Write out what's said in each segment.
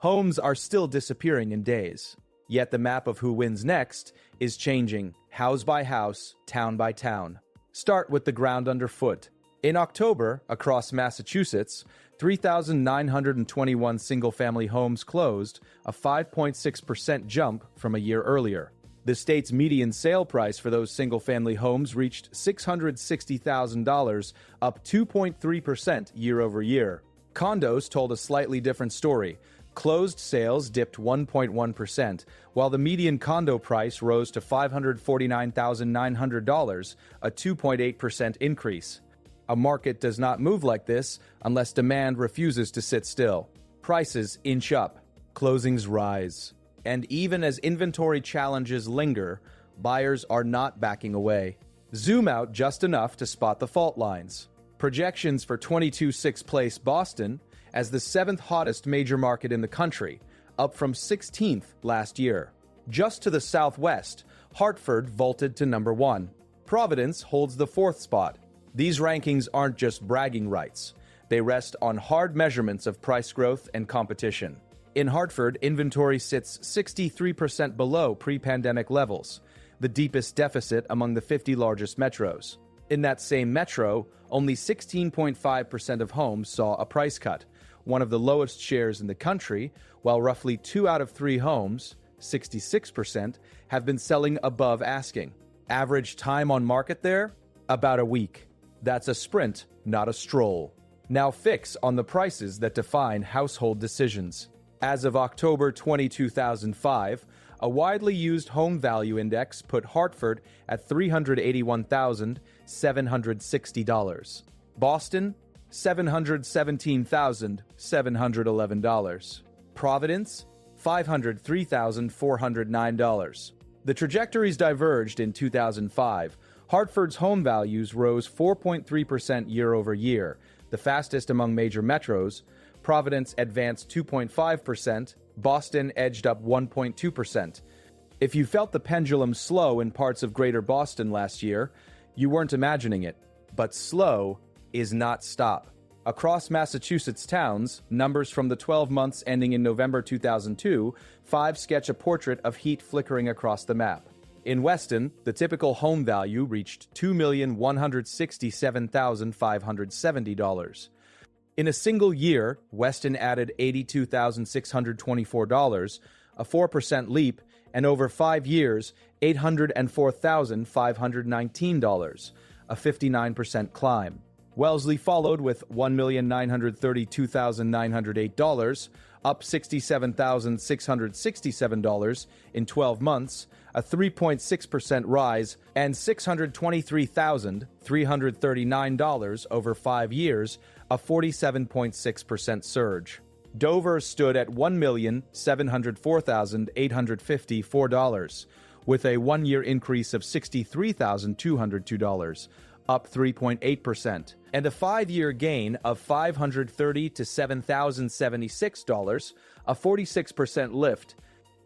Homes are still disappearing in days. Yet the map of who wins next is changing, house by house, town by town. Start with the ground underfoot. In October, across Massachusetts, 3,921 single-family homes closed, a 5.6% jump from a year earlier. The state's median sale price for those single-family homes reached $660,000, up 2.3% year over year. Condos told a slightly different story. Closed sales dipped 1.1%, while the median condo price rose to $549,900, a 2.8% increase. A market does not move like this unless demand refuses to sit still. Prices inch up, closings rise. And even as inventory challenges linger, buyers are not backing away. Zoom out just enough to spot the fault lines. Projections for 22-6 place Boston as the 7th hottest major market in the country, up from 16th last year. Just to the southwest, Hartford vaulted to number 1. Providence holds the 4th spot. These rankings aren't just bragging rights. They rest on hard measurements of price growth and competition. In Hartford, inventory sits 63% below pre-pandemic levels, the deepest deficit among the 50 largest metros. In that same metro, only 16.5% of homes saw a price cut, one of the lowest shares in the country, while roughly 2 out of 3 homes, 66%, have been selling above asking. Average time on market there? About a week. That's a sprint, not a stroll. Now fix on the prices that define household decisions. As of October 2005, a widely used home value index put Hartford at $381,760. Boston, $717,711. Providence, $503,409. The trajectories diverged in 2005. Hartford's home values rose 4.3% year over year, the fastest among major metros. Providence advanced 2.5%, Boston edged up 1.2%. If you felt the pendulum slow in parts of greater Boston last year, you weren't imagining it. But slow is not stop. Across Massachusetts towns, numbers from the 12 months ending in November 2002, 5 sketch a portrait of heat flickering across the map. In Weston, the typical home value reached $2,167,570. In a single year, Weston added $82,624, a 4% leap, and over 5 years, $804,519, a 59% climb. Wellesley followed with $1,932,908, up $67,667 in 12 months, a 3.6% rise, and $623,339 over 5 years, a 47.6% surge. Dover stood at $1,704,854, with a 1-year increase of $63,202, up 3.8%, and a 5-year gain of $530 to $7,076, a 46% lift.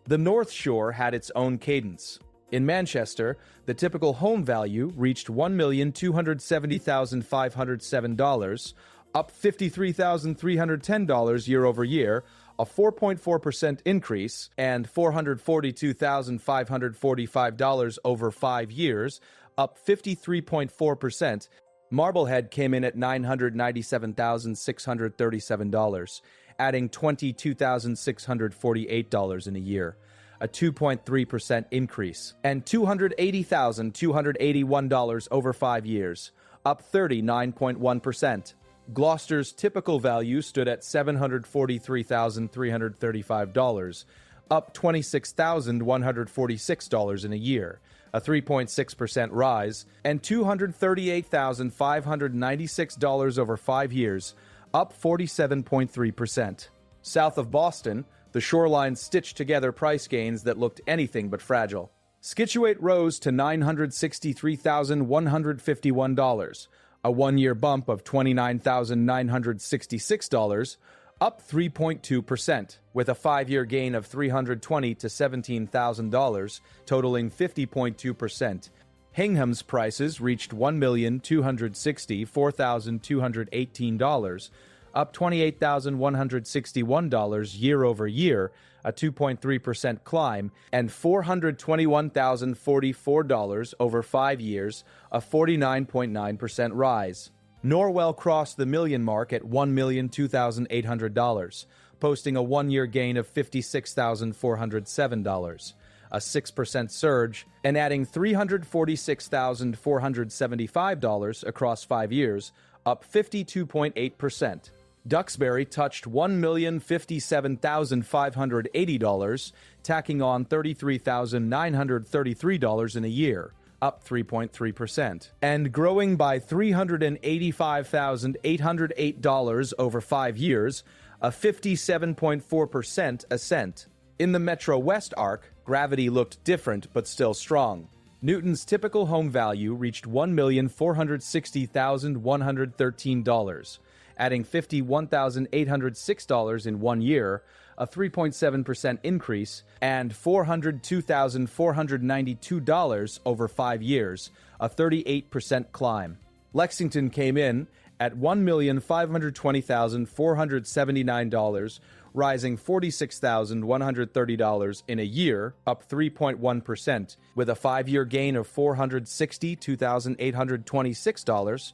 The North Shore had its own cadence. In Manchester, the typical home value reached $1,270,507, up $53,310 year over year, a 4.4% increase, and $442,545 over 5 years, up 53.4%. Marblehead came in at $997,637, adding $22,648 in a year, a 2.3% increase, and $280,281 over 5 years, up 39.1%. Gloucester's typical value stood at $743,335, up $26,146 in a year, a 3.6% rise, and $238,596 over 5 years, up 47.3%. South of Boston, the shoreline stitched together price gains that looked anything but fragile. Scituate rose to $963,151, a 1-year bump of $29,966, up 3.2%, with a 5-year gain of $320,000 to $17,000, totaling 50.2%. Hingham's prices reached $1,264,218, up $28,161 year over year, a 2.3% climb, and $421,044 over 5 years, a 49.9% rise. Norwell crossed the million mark at $1,002,800, posting a one-year gain of $56,407, a 6% surge, and adding $346,475 across 5 years, up 52.8%. Duxbury touched $1,057,580, tacking on $33,933 in a year, up 3.3%, and growing by $385,808 over 5 years, a 57.4% ascent. In the MetroWest arc, gravity looked different but still strong. Newton's typical home value reached $1,460,113, adding $51,806 in 1 year, a 3.7% increase, and $402,492 over 5 years, a 38% climb. Lexington came in at $1,520,479, rising $46,130 in a year, up 3.1%, with a 5-year gain of $462,826,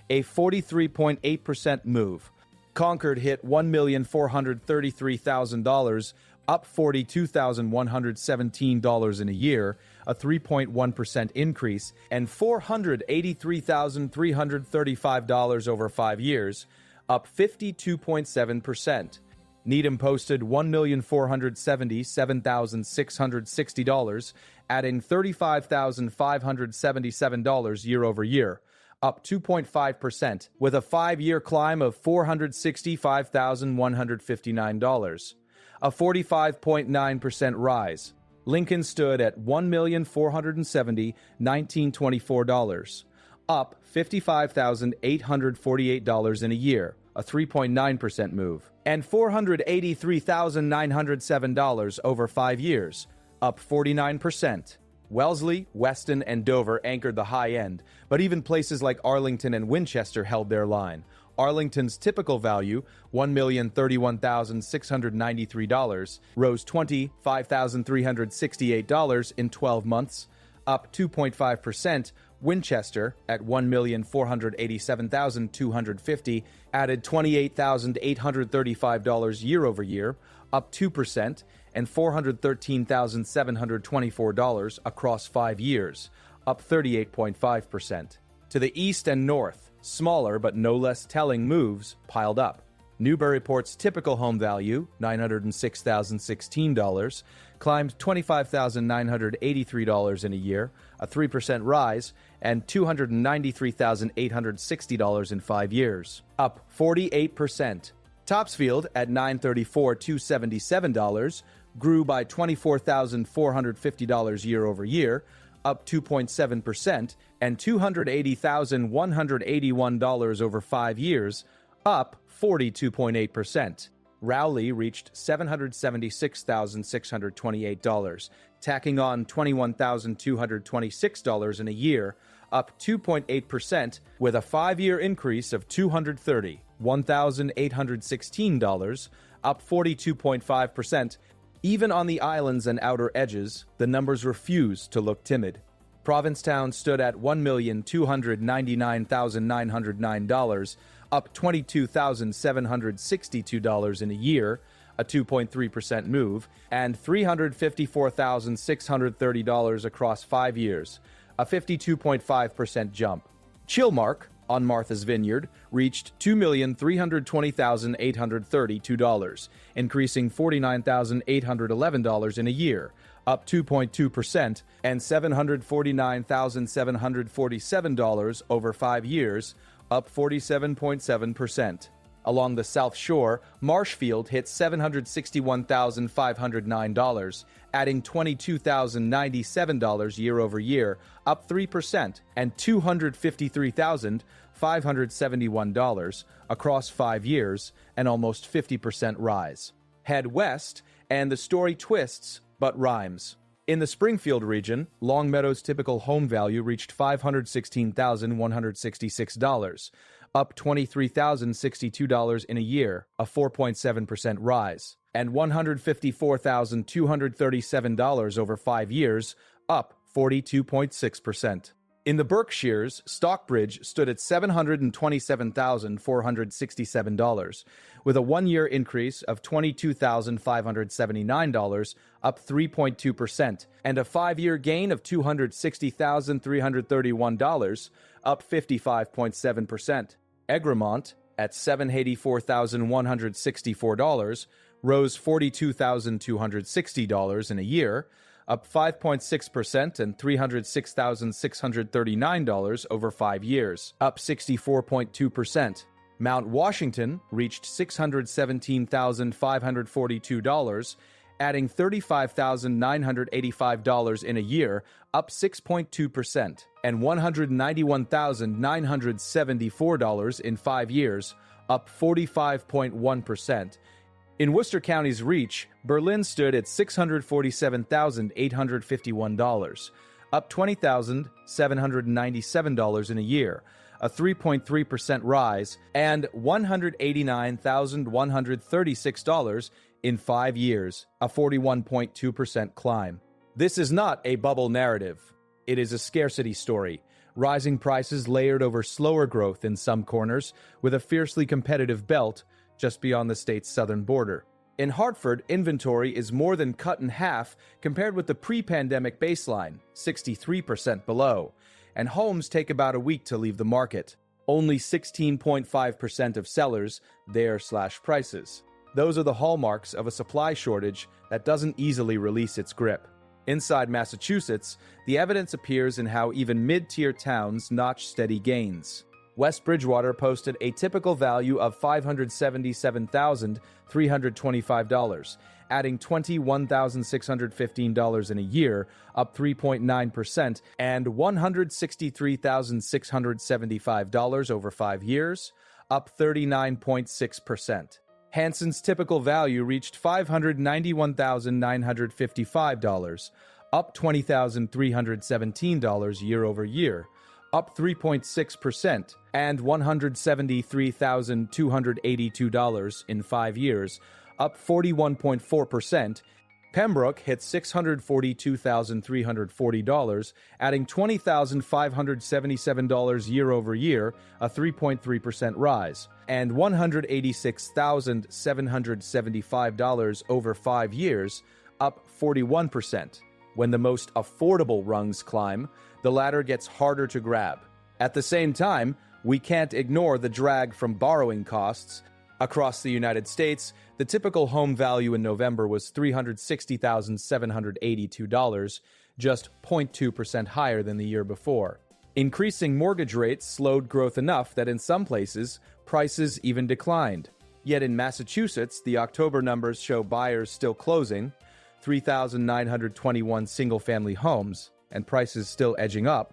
a 43.8% move. Concord hit $1,433,000, up $42,117 in a year, a 3.1% increase, and $483,335 over 5 years, up 52.7%. Needham posted $1,477,660, adding $35,577 year over year, up 2.5%, with a 5-year climb of $465,159, a 45.9% rise. Lincoln stood at $1,470,1924, up $55,848 in a year, a 3.9% move, and $483,907 over 5 years, up 49%. Wellesley, Weston, and Dover anchored the high end, but even places like Arlington and Winchester held their line. Arlington's typical value, $1,031,693, rose $25,368 in 12 months, up 2.5%. Winchester, at $1,487,250, added $28,835 year over year, up 2%, and $413,724 across 5 years, up 38.5%. To the east and north, smaller but no less telling moves piled up. Newburyport's typical home value, $906,016, climbed $25,983 in a year, a 3% rise, and $293,860 in 5 years, up 48%. Topsfield, at $934,277, grew by $24,450 year over year, up 2.7%, and $280,181 over 5 years, up 42.8%. Rowley reached $776,628, tacking on $21,226 in a year, up 2.8%, with a 5-year increase of $231,816, up 42.5%. Even on the islands and outer edges, the numbers refuse to look timid. Provincetown stood at $1,299,909, up $22,762 in a year, a 2.3% move, and $354,630 across 5 years, a 52.5% jump. Chilmark, on Martha's Vineyard, reached $2,320,832, increasing $49,811 in a year, up 2.2%, and $749,747 over 5 years, up 47.7%. Along the South Shore, Marshfield hit $761,509, adding $22,097 year over year, up 3%, and $253,571 across 5 years, an almost 50% rise. Head west, and the story twists but rhymes. In the Springfield region, Longmeadow's typical home value reached $516,166, up $23,062 in a year, a 4.7% rise, and $154,237 over 5 years, up 42.6%. In the Berkshires, Stockbridge stood at $727,467, with a one-year increase of $22,579, up 3.2%, and a five-year gain of $260,331, up 55.7%. Egremont, at $784,164, rose $42,260 in a year, up 5.6% and $306,639 over 5 years, up 64.2%. Mount Washington reached $617,542, adding $35,985 in a year, up 6.2%, and $191,974 in 5 years, up 45.1%. In Worcester County's reach, Berlin stood at $647,851, up $20,797 in a year, a 3.3% rise, and $189,136 in 5 years, a 41.2% climb. This is not a bubble narrative. It is a scarcity story. Rising prices layered over slower growth in some corners, with a fiercely competitive belt just beyond the state's southern border. In Hartford, inventory is more than cut in half compared with the pre-pandemic baseline, 63% below, and homes take about a week to leave the market. Only 16.5% of sellers there/prices. Those are the hallmarks of a supply shortage that doesn't easily release its grip. Inside Massachusetts, the evidence appears in how even mid-tier towns notch steady gains. West Bridgewater posted a typical value of $577,325, adding $21,615 in a year, up 3.9%, and $163,675 over 5 years, up 39.6%. Hanson's typical value reached $591,955, up $20,317 year over year, up 3.6%, and $173,282 in 5 years, up 41.4%. Pembroke hit $642,340, adding $20,577 year over year, a 3.3% rise, and $186,775 over 5 years, up 41%. When the most affordable rungs climb, the ladder gets harder to grab. At the same time, we can't ignore the drag from borrowing costs. Across the United States, the typical home value in November was $360,782, just 0.2% higher than the year before. Increasing mortgage rates slowed growth enough that in some places, prices even declined. Yet in Massachusetts, the October numbers show buyers still closing, 3,921 single-family homes, and prices still edging up,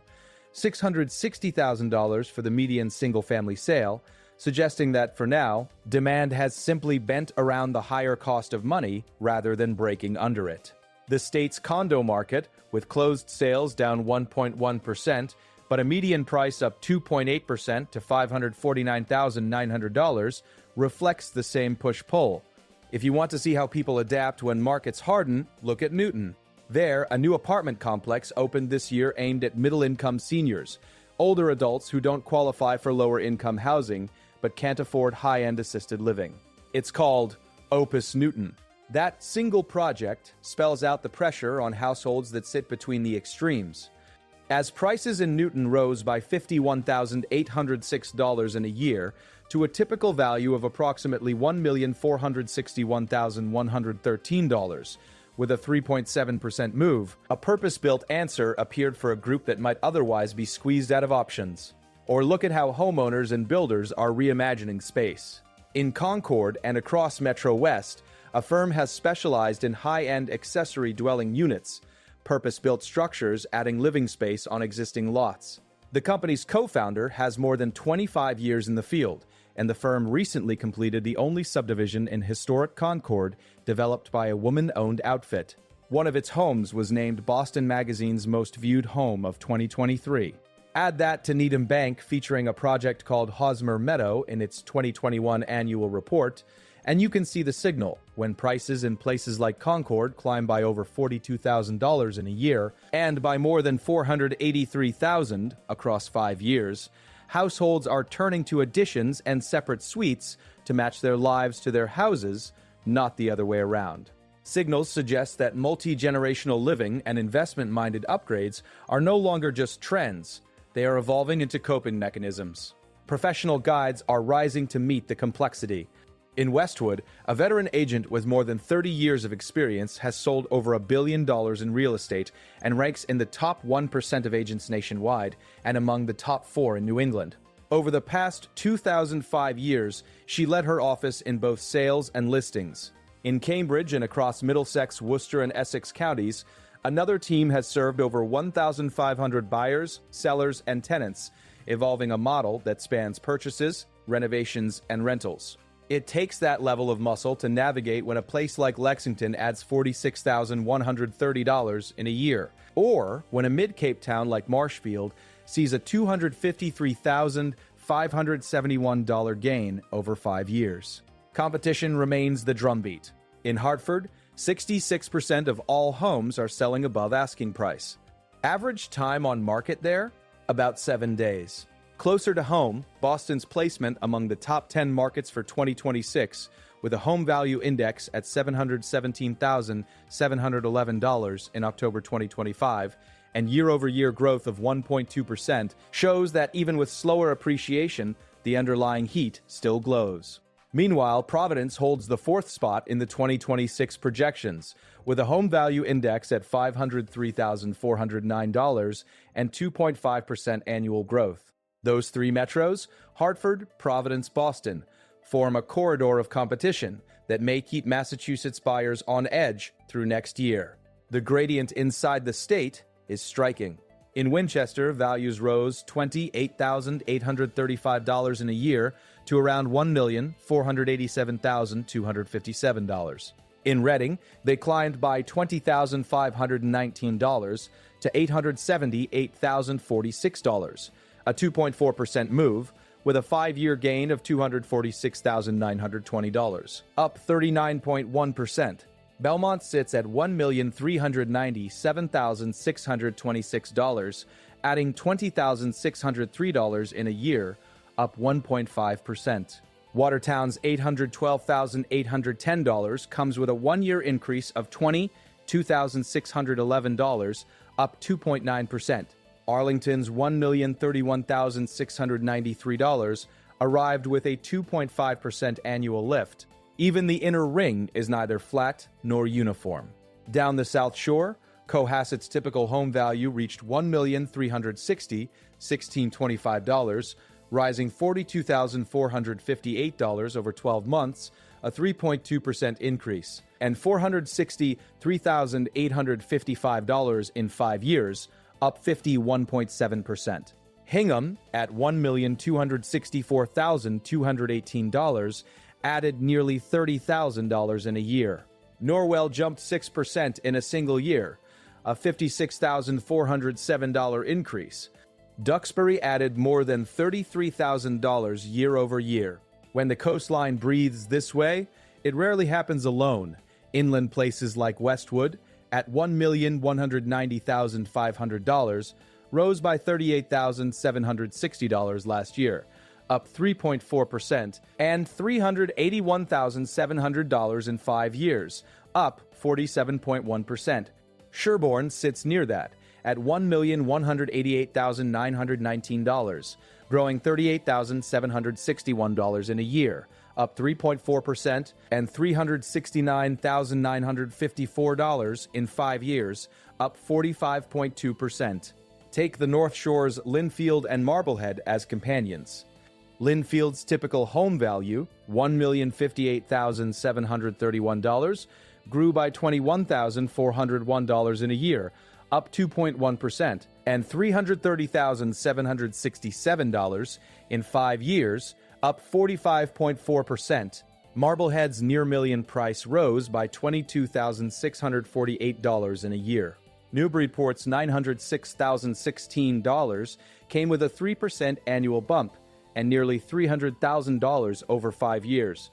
$660,000 for the median single-family sale, suggesting that, for now, demand has simply bent around the higher cost of money rather than breaking under it. The state's condo market, with closed sales down 1.1%, but a median price up 2.8% to $549,900, reflects the same push-pull. If you want to see how people adapt when markets harden, look at Newton. There, a new apartment complex opened this year aimed at middle-income seniors, older adults who don't qualify for lower-income housing but can't afford high-end assisted living. It's called Opus Newton. That single project spells out the pressure on households that sit between the extremes. As prices in Newton rose by $51,806 in a year to a typical value of approximately $1,461,113, with a 3.7% move, a purpose-built answer appeared for a group that might otherwise be squeezed out of options. Or look at how homeowners and builders are reimagining space. In Concord and across MetroWest, a firm has specialized in high-end accessory dwelling units, purpose-built structures adding living space on existing lots. The company's co-founder has more than 25 years in the field, and the firm recently completed the only subdivision in historic Concord developed by a woman-owned outfit. One of its homes was named Boston Magazine's Most Viewed Home of 2023. Add that to Needham Bank featuring a project called Hosmer Meadow in its 2021 annual report, and you can see the signal when prices in places like Concord climb by over $42,000 in a year and by more than $483,000 across 5 years. Households are turning to additions and separate suites to match their lives to their houses, not the other way around. Signals suggest that multi-generational living and investment-minded upgrades are no longer just trends. They are evolving into coping mechanisms. Professional guides are rising to meet the complexity. In Westwood, a veteran agent with more than 30 years of experience has sold over $1 billion in real estate and ranks in the top 1% of agents nationwide and among the top 4 in New England. Over the past 2,005 years, she led her office in both sales and listings. In Cambridge and across Middlesex, Worcester, and Essex counties, another team has served over 1,500 buyers, sellers, and tenants, evolving a model that spans purchases, renovations, and rentals. It takes that level of muscle to navigate when a place like Lexington adds $46,130 in a year, or when a mid-Cape town like Marshfield sees a $253,571 gain over 5 years. Competition remains the drumbeat. In Hartford, 66% of all homes are selling above asking price. Average time on market there? About 7 days. Closer to home, Boston's placement among the top 10 markets for 2026, with a home value index at $717,711 in October 2025, and year-over-year growth of 1.2%, shows that even with slower appreciation, the underlying heat still glows. Meanwhile, Providence holds the 4th spot in the 2026 projections, with a home value index at $503,409 and 2.5% annual growth. Those 3 metros, Hartford, Providence, Boston, form a corridor of competition that may keep Massachusetts buyers on edge through next year. The gradient inside the state is striking. In Winchester, values rose $28,835 in a year to around $1,487,257. In Reading, they climbed by $20,519 to $878,046, a 2.4% move, with a 5-year gain of $246,920, up 39.1%. Belmont sits at $1,397,626, adding $20,603 in a year, up 1.5%. Watertown's $812,810 comes with a 1-year increase of $22,611, up 2.9%. Arlington's $1,031,693 arrived with a 2.5% annual lift. Even the inner ring is neither flat nor uniform. Down the South Shore, Cohasset's typical home value reached $1,360,1625, rising $42,458 over 12 months, a 3.2% increase, and $463,855 in 5 years, up 51.7%. Hingham, at $1,264,218, added nearly $30,000 in a year. Norwell jumped 6% in a single year, a $56,407 increase. Duxbury added more than $33,000 year over year. When the coastline breathes this way, it rarely happens alone. Inland places like Westwood, at $1,190,500, rose by $38,760 last year, up 3.4%, and $381,700 in 5 years, up 47.1%. Sherborne sits near that, at $1,188,919, growing $38,761 in a year, up 3.4%, and $369,954 in 5 years, up 45.2%. Take the North Shore's Linfield and Marblehead as companions. Linfield's typical home value, $1,058,731, grew by $21,401 in a year, up 2.1%, and $330,767 in 5 years, up 45.4%. Marblehead's near-million price rose by $22,648 in a year. Newburyport's $906,016 came with a 3% annual bump and nearly $300,000 over 5 years.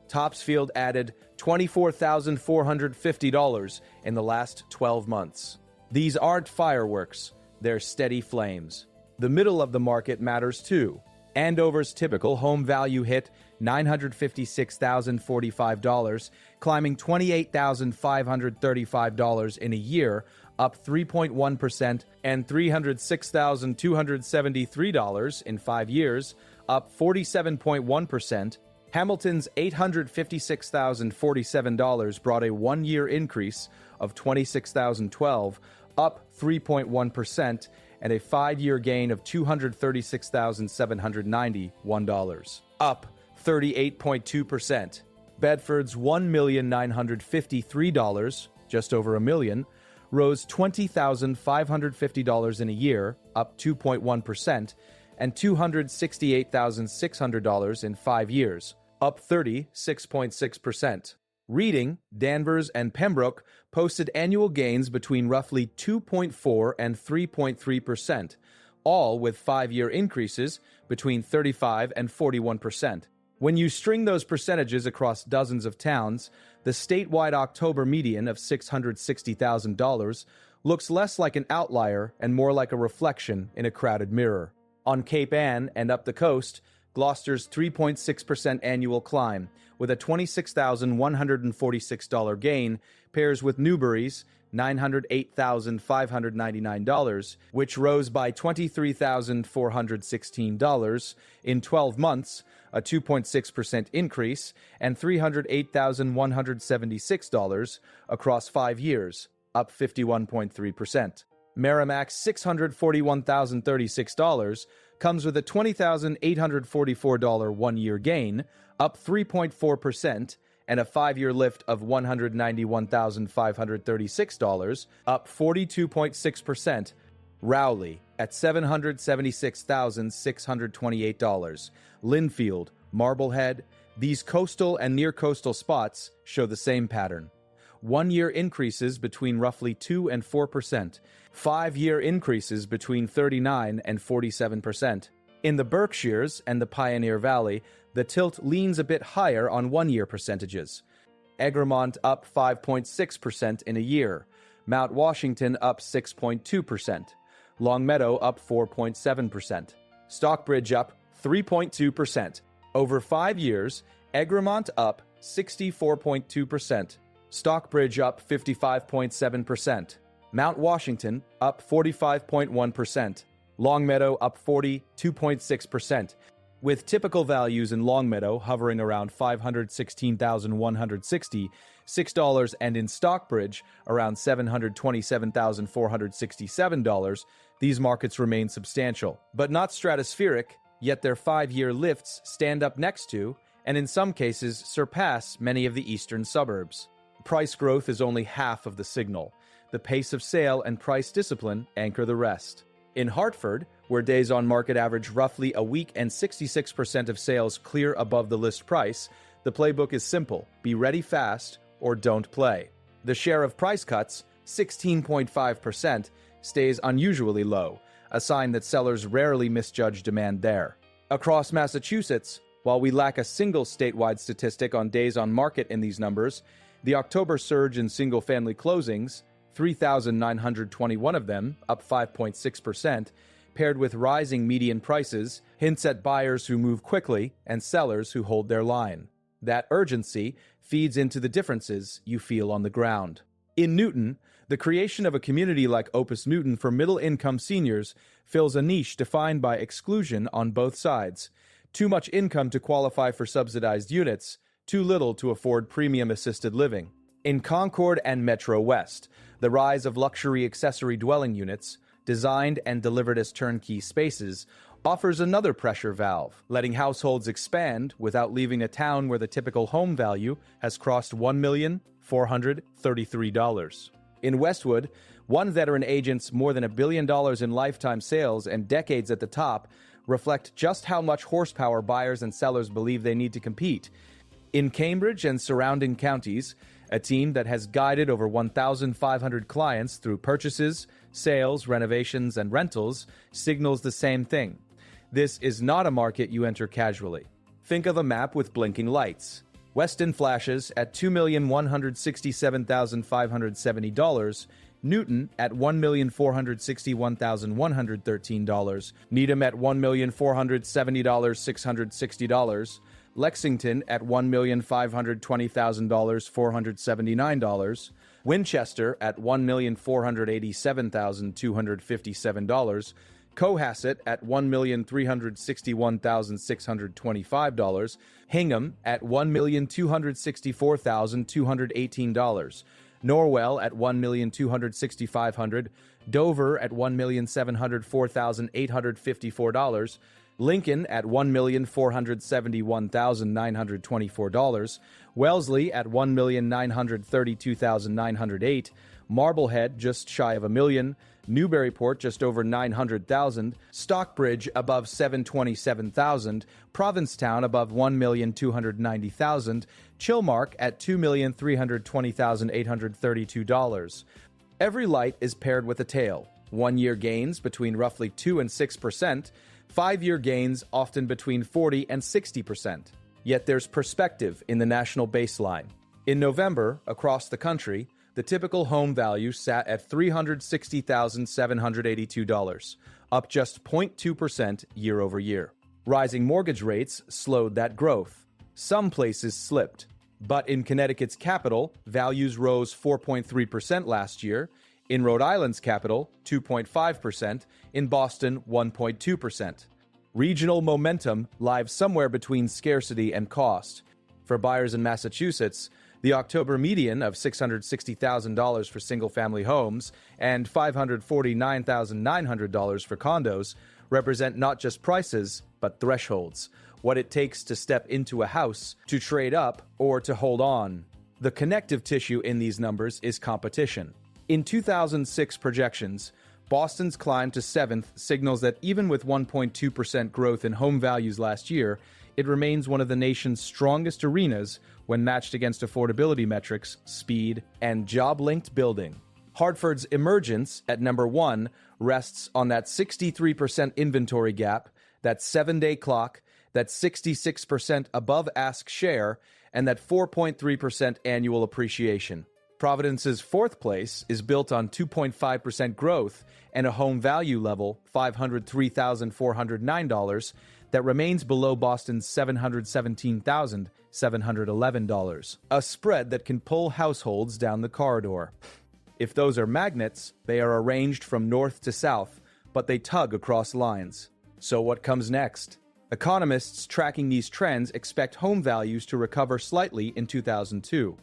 Topsfield added $24,450 in the last 12 months. These aren't fireworks, they're steady flames. The middle of the market matters too. Andover's typical home value hit $956,045, climbing $28,535 in a year, up 3.1%, and $306,273 in 5 years, up 47.1%. Hamilton's $856,047 brought a 1-year increase of $26,012, up 3.1%, and a 5-year gain of $236,791, up 38.2%. Bedford's $1,953, just over $1 million, rose $20,550 in a year, up 2.1%, and $268,600 in 5 years, up 36.6%. Reading, Danvers, and Pembroke posted annual gains between roughly 2.4 and 3.3%, all with 5-year increases between 35 and 41%. When you string those percentages across dozens of towns, the statewide October median of $660,000 looks less like an outlier and more like a reflection in a crowded mirror. On Cape Ann and up the coast, Gloucester's 3.6% annual climb, with a $26,146 gain, pairs with Newbury's $908,599, which rose by $23,416 in 12 months, a 2.6% increase, and $308,176 across 5 years, up 51.3%. Merrimack's $641,036 comes with a $20,844 one-year gain, up 3.4%, and a 5-year lift of $191,536, up 42.6%. Rowley at $776,628. Linfield, Marblehead, these coastal and near-coastal spots show the same pattern. 1-year increases between roughly 2 and 4%. 5-year increases between 39 and 47%. In the Berkshires and the Pioneer Valley, the tilt leans a bit higher on 1-year percentages. Egremont up 5.6% in a year. Mount Washington up 6.2%. Longmeadow up 4.7%. Stockbridge up 3.2%. Over 5 years, Egremont up 64.2%. Stockbridge up 55.7%. Mount Washington up 45.1%. Longmeadow up 42.6%, with typical values in Longmeadow hovering around $516,166 and in Stockbridge around $727,467. These markets remain substantial, but not stratospheric, yet their 5-year lifts stand up next to, and in some cases surpass, many of the eastern suburbs. Price growth is only half of the signal. The pace of sale and price discipline anchor the rest. In Hartford, where days on market average roughly a week and 66% of sales clear above the list price, the playbook is simple: be ready fast or don't play. The share of price cuts, 16.5%, stays unusually low, a sign that sellers rarely misjudge demand there. Across Massachusetts, while we lack a single statewide statistic on days on market in these numbers, the October surge in single-family closings, 3,921 of them, up 5.6%, paired with rising median prices, hints at buyers who move quickly and sellers who hold their line. That urgency feeds into the differences you feel on the ground. In Newton, the creation of a community like Opus Newton for middle-income seniors fills a niche defined by exclusion on both sides. Too much income to qualify for subsidized units, too little to afford premium assisted living. In Concord and MetroWest, the rise of luxury accessory dwelling units, designed and delivered as turnkey spaces, offers another pressure valve, letting households expand without leaving a town where the typical home value has crossed $1,433. In Westwood, one veteran agent's more than $1 billion in lifetime sales and decades at the top reflect just how much horsepower buyers and sellers believe they need to compete. In Cambridge and surrounding counties, A team that has guided over 1,500 clients through purchases, sales, renovations, and rentals signals the same thing. This is not a market you enter casually. Think of a map with blinking lights. Weston flashes at $2,167,570, Newton at $1,461,113, Needham at $1,470,660, Lexington at $1,520,479, Winchester at $1,487,257, Cohasset at $1,361,625, Hingham at $1,264,218, Norwell at $1,265,000, Dover at $1,704,854, Lincoln at $1,471,924, Wellesley at $1,932,908, Marblehead just shy of $1 million, Newburyport just over $900,000, Stockbridge above $727,000, Provincetown above $1,290,000, Chilmark at $2,320,832. Every light is paired with a tail. 1-year gains between roughly 2 and 6%, 5-year gains often between 40 and 60%. Yet there's perspective in the national baseline. In November, across the country, the typical home value sat at $360,782, up just 0.2% year over year. Rising mortgage rates slowed that growth. Some places slipped, but in Connecticut's capital, values rose 4.3% last year. In Rhode Island's capital, 2.5%. In Boston, 1.2%. Regional momentum lies somewhere between scarcity and cost. For buyers in Massachusetts, the October median of $660,000 for single-family homes and $549,900 for condos represent not just prices, but thresholds, what it takes to step into a house, to trade up, or to hold on. The connective tissue in these numbers is competition. In 2006 projections, Boston's climb to 7th signals that even with 1.2% growth in home values last year, it remains one of the nation's strongest arenas when matched against affordability metrics, speed, and job-linked building. Hartford's emergence at number 1 rests on that 63% inventory gap, that 7-day clock, that 66% above ask share, and that 4.3% annual appreciation. Providence's 4th place is built on 2.5% growth and a home value level, $503,409, that remains below Boston's $717,711, a spread that can pull households down the corridor. If those are magnets, they are arranged from north to south, but they tug across lines. So what comes next? Economists tracking these trends expect home values to recover slightly in 2002,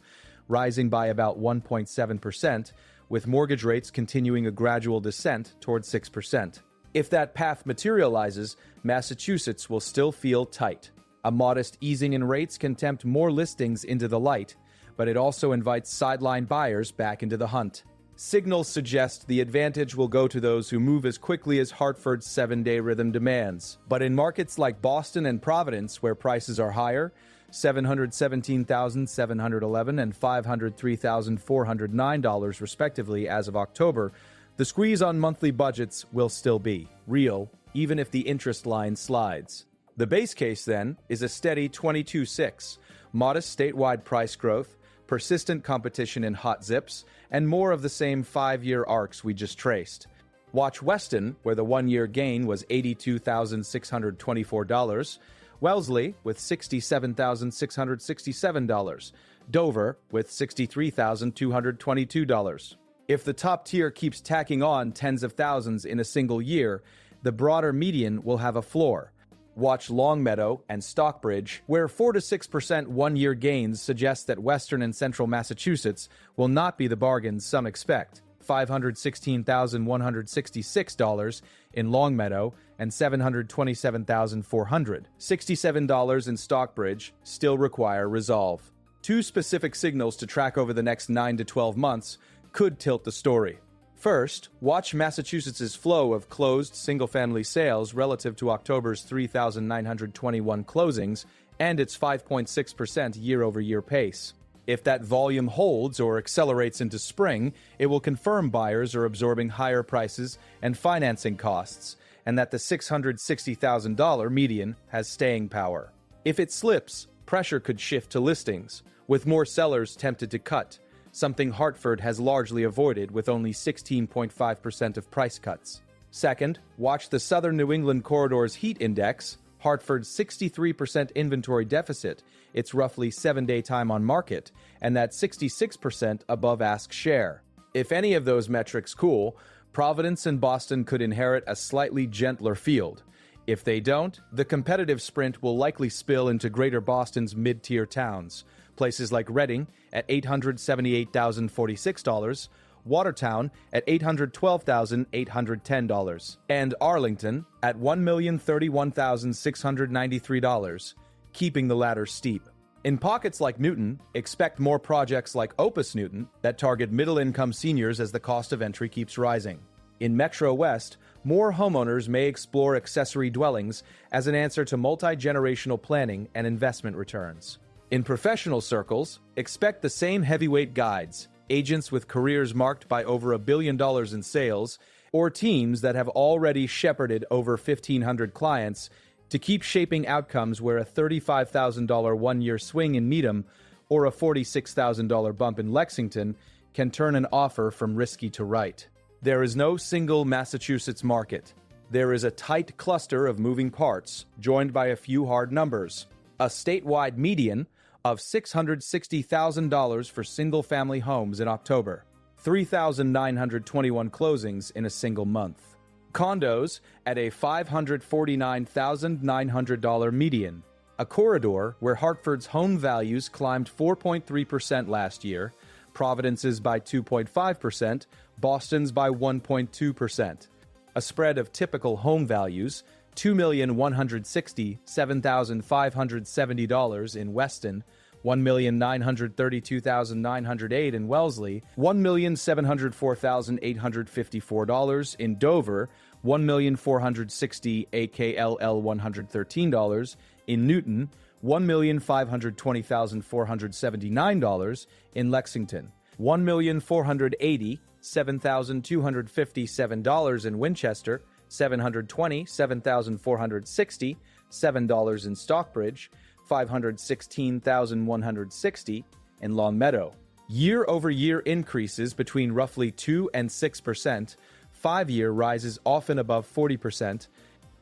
rising by about 1.7%, with mortgage rates continuing a gradual descent toward 6%. If that path materializes, Massachusetts will still feel tight. A modest easing in rates can tempt more listings into the light, but it also invites sideline buyers back into the hunt. Signals suggest the advantage will go to those who move as quickly as Hartford's 7-day rhythm demands. But in markets like Boston and Providence, where prices are higher, $717,711 and $503,409 respectively as of October, the squeeze on monthly budgets will still be real, even if the interest line slides. The base case, then, is a steady 22.6, modest statewide price growth, persistent competition in hot zips, and more of the same 5-year arcs we just traced. Watch Weston, where the 1-year gain was $82,624, Wellesley with $67,667, Dover with $63,222. If the top tier keeps tacking on tens of thousands in a single year, the broader median will have a floor. Watch Longmeadow and Stockbridge, where 4 to 6% 1-year gains suggest that western and central Massachusetts will not be the bargains some expect. $516,166 in Longmeadow and $727,400. $67 in Stockbridge still require resolve. 2 specific signals to track over the next 9 to 12 months could tilt the story. First, watch Massachusetts' flow of closed single-family sales relative to October's 3,921 closings and its 5.6% year-over-year pace. If that volume holds or accelerates into spring, it will confirm buyers are absorbing higher prices and financing costs, and that the $660,000 median has staying power. If it slips, pressure could shift to listings, with more sellers tempted to cut, something Hartford has largely avoided with only 16.5% of price cuts. Second, watch the Southern New England Corridor's heat index, Hartford's 63% inventory deficit, its roughly 7-day time on market, and that 66% above ask share. If any of those metrics cool, Providence and Boston could inherit a slightly gentler field. If they don't, the competitive sprint will likely spill into Greater Boston's mid-tier towns, places like Reading at $878,046, Watertown at $812,810, and Arlington at $1,031,693, keeping the latter steep. In pockets like Newton, expect more projects like Opus Newton that target middle-income seniors as the cost of entry keeps rising. In MetroWest, more homeowners may explore accessory dwellings as an answer to multi-generational planning and investment returns. In professional circles, expect the same heavyweight guides, agents with careers marked by over $1 billion in sales, or teams that have already shepherded over 1,500 clients to keep shaping outcomes where a $35,000 one-year swing in Needham or a $46,000 bump in Lexington can turn an offer from risky to right. There is no single Massachusetts market. There is a tight cluster of moving parts, joined by a few hard numbers. A statewide median of $660,000 for single-family homes in October, 3,921 closings in a single month. Condos at a $549,900 median, a corridor where Hartford's home values climbed 4.3% last year, Providence's by 2.5%, Boston's by 1.2%. A spread of typical home values, $2,167,570 in Weston, $1,932,908 in Wellesley, $1,704,854 in Dover, $1,460,000 AKLL $113 in Newton, $1,520,479 in Lexington, $1,487,257 in Winchester, $727,460, $7 in Stockbridge, $516,160 in Longmeadow. Year-over-year increases between roughly 2 and 6%, 5-year rises often above 40%.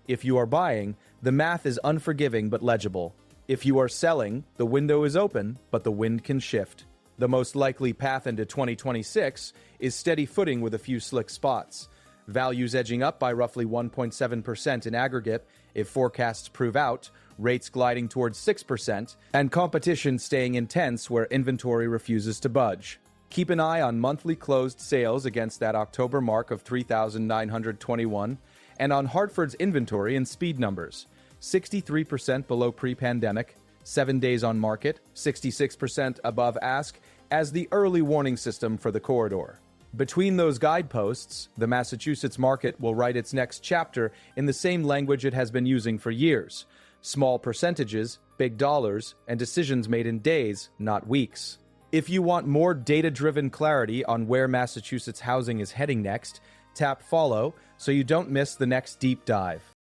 If you are buying, the math is unforgiving but legible. If you are selling, the window is open, but the wind can shift. The most likely path into 2026 is steady footing with a few slick spots. Values edging up by roughly 1.7% in aggregate if forecasts prove out, rates gliding towards 6%, and competition staying intense where inventory refuses to budge. Keep an eye on monthly closed sales against that October mark of 3,921, and on Hartford's inventory and speed numbers. 63% below pre-pandemic, 7 days on market, 66% above ask, as the early warning system for the corridor. Between those guideposts, the Massachusetts market will write its next chapter in the same language it has been using for years. Small percentages, big dollars, and decisions made in days, not weeks. If you want more data-driven clarity on where Massachusetts housing is heading next, tap follow so you don't miss the next deep dive.